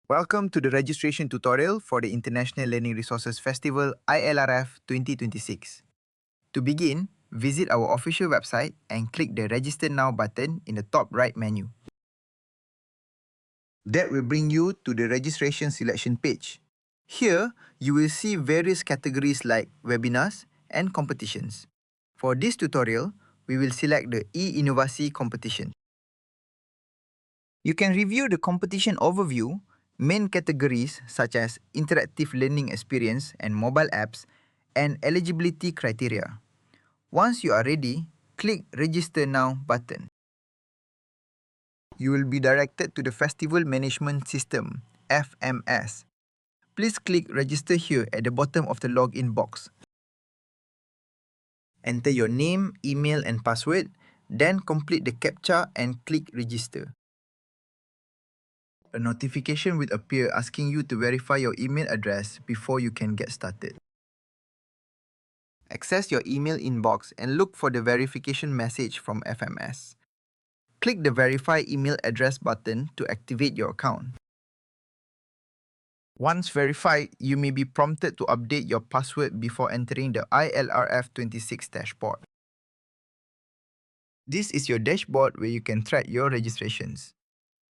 Welcome to the registration tutorial for the International Learning Resources Festival iLRF 2026. To begin, visit our official website and click the Register Now button in the top right menu. That will bring you to the registration selection page. Here, you will see various categories like webinars and competitions. For this tutorial, we will select the e-Innoasi competition. You can review the competition overview, main categories such as interactive learning experience and mobile apps, and eligibility criteria. Once you are ready, click Register Now button. You will be directed to the Festival Management System, FMS. Please click Register here at the bottom of the login box. Enter your name, email, and password, then complete the CAPTCHA and click Register. A notification will appear asking you to verify your email address before you can get started. Access your email inbox and look for the verification message from FMS. Click the Verify Email Address button to activate your account. Once verified, you may be prompted to update your password before entering the iLRF 26 dashboard. This is your dashboard where you can track your registrations.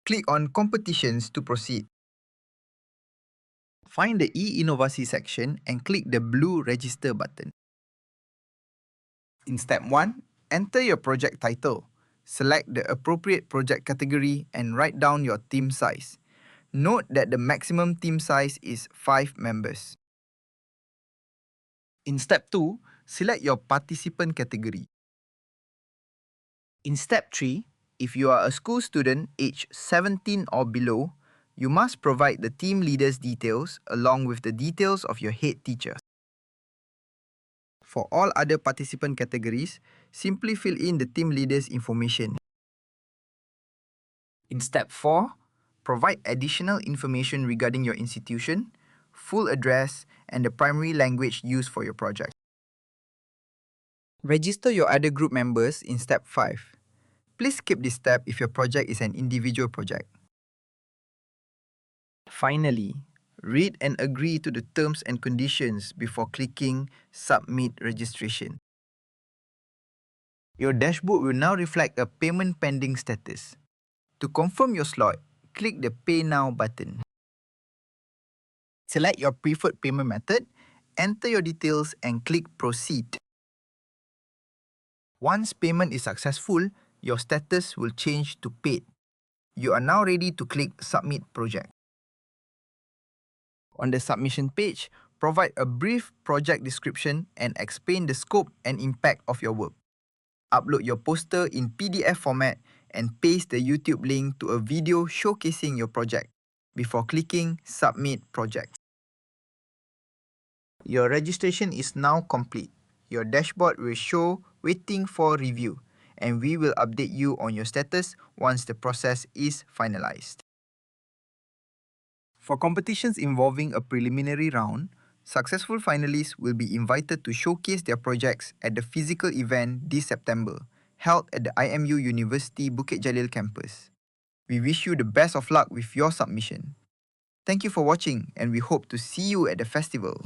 Click on Competitions to proceed. Find the e-Innoasi section and click the blue Register button. In Step 1, enter your project title. Select the appropriate project category and write down your team size. Note that the maximum team size is 5 members. In Step 2, select your participant category. In Step 3, if you are a school student aged 17 or below, you must provide the team leader's details along with the details of your head teacher. For all other participant categories, simply fill in the team leader's information. In Step 4, provide additional information regarding your institution, full address, and the primary language used for your project. Register your other group members in Step 5. Please skip this step if your project is an individual project. Finally, read and agree to the terms and conditions before clicking Submit Registration. Your dashboard will now reflect a payment pending status. To confirm your slot, click the Pay Now button. Select your preferred payment method, enter your details, and click Proceed. Once payment is successful, your status will change to Paid. You are now ready to click Submit Project. On the submission page, provide a brief project description and explain the scope and impact of your work. Upload your poster in PDF format and paste the YouTube link to a video showcasing your project before clicking Submit Project. Your registration is now complete. Your dashboard will show Waiting for Review, and we will update you on your status once the process is finalized. For competitions involving a preliminary round, successful finalists will be invited to showcase their projects at the physical event this September, held at the IMU University Bukit Jalil campus. We wish you the best of luck with your submission. Thank you for watching, and we hope to see you at the festival.